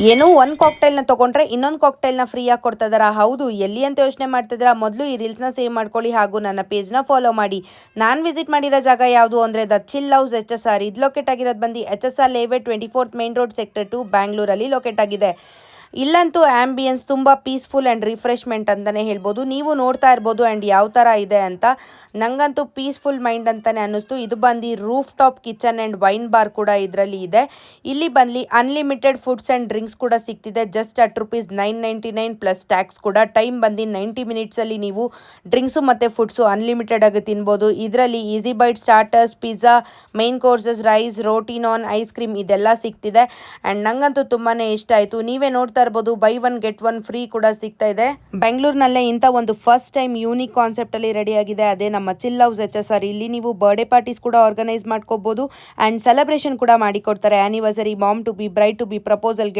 ಏನೋ ಒಂದು ಕಾಕ್ಟೈಲ್ನ ತೊಗೊಂಡ್ರೆ ಇನ್ನೊಂದು ಕಾಕ್ಟೈಲ್ನ ಫ್ರೀಯಾಗಿ ಕೊಡ್ತಾ ಇದ್ದಾರಾ? ಹೌದು, ಎಲ್ಲಿ ಅಂತ ಯೋಚನೆ ಮಾಡ್ತಿದ್ದೀರಾ? ಮೊದಲು ಈ ರೀಲ್ಸ್ನ ಸೇವ್ ಮಾಡ್ಕೊಳ್ಳಿ ಹಾಗೂ ನನ್ನ ಪೇಜ್ನ ಫಾಲೋ ಮಾಡಿ. ನಾನು ವಿಸಿಟ್ ಮಾಡಿರೋ ಜಾಗ ಯಾವುದು ಅಂದರೆ ದ ಚಿಲ್ ಹೌಸ್ HSR. ಇದು ಲೊಕೇಟ್ ಆಗಿರೋದು ಬಂದು HSR layout 24th main road sector 2 ಬ್ಯಾಂಗ್ಳೂರಲ್ಲಿ ಲೊಕೇಟ್ ಆಗಿದೆ. ಇಲ್ಲಂತೂ ಆ್ಯಂಬಿಯನ್ಸ್ ತುಂಬ ಪೀಸ್ಫುಲ್ ಆ್ಯಂಡ್ ರಿಫ್ರೆಶ್ಮೆಂಟ್ ಅಂತಲೇ ಹೇಳ್ಬೋದು. ನೀವು ನೋಡ್ತಾ ಇರ್ಬೋದು ಆ್ಯಂಡ್ ಯಾವ ಥರ ಇದೆ ಅಂತ. ನನಗಂತೂ ಪೀಸ್ಫುಲ್ ಮೈಂಡ್ ಅಂತಲೇ ಅನ್ನಿಸ್ತು. ಇದು ಬಂದು rooftop kitchen and wine bar ಕೂಡ ಇದರಲ್ಲಿ ಇದೆ. ಇಲ್ಲಿ ಬಂದು ಅನ್ಲಿಮಿಟೆಡ್ ಫುಡ್ಸ್ ಆ್ಯಂಡ್ ಡ್ರಿಂಕ್ಸ್ ಕೂಡ ಸಿಗ್ತಿದೆ ಜಸ್ಟ್ ಅಟ್ ₹999 ಪ್ಲಸ್ ಟ್ಯಾಕ್ಸ್ ಕೂಡ. ಟೈಮ್ ಬಂದು 90 ಮಿನಿಟ್ಸಲ್ಲಿ ನೀವು ಡ್ರಿಂಕ್ಸು ಮತ್ತು ಫುಡ್ಸು ಅನ್ಲಿಮಿಟೆಡ್ ಆಗಿ ತಿನ್ಬೋದು. ಇದರಲ್ಲಿ easy bite starters, pizza, main courses, rice, roti, naan, ice cream ಇದೆಲ್ಲ ಸಿಗ್ತಿದೆ. ಆ್ಯಂಡ್ ನನಗಂತೂ ತುಂಬಾ ಇಷ್ಟ ಆಯಿತು. ನೀವೇ ನೋಡ್ತಾ ಇರ್ಬೋದು, buy one get one free ಕೂಡ ಸಿಗ್ತಾ ಇದೆ. ಬೆಂಗಳೂರಿನಲ್ಲೇ ಇಂಥ ಒಂದು ಫಸ್ಟ್ ಟೈಮ್ ಯೂನಿಕ್ ಕಾನ್ಸೆಪ್ಟ್ ಅಲ್ಲಿ ರೆಡಿ ಆಗಿದೆ, ಅದೇ ನಮ್ಮ ಚಿಲ್ ಹೌಸ್ HSR. ಇಲ್ಲಿ ನೀವು ಬರ್ಡೇ ಪಾರ್ಟೀಸ್ ಕೂಡ ಆರ್ಗನೈಸ್ ಮಾಡ್ಕೋಬಹುದು ಆ್ಯಂಡ್ ಸೆಲೆಬ್ರೇಷನ್ ಕೂಡ ಮಾಡಿಕೊಡ್ತಾರೆ. Anniversary, mom to be, bride to be, ಪ್ರಪೋಸಲ್ಗೆ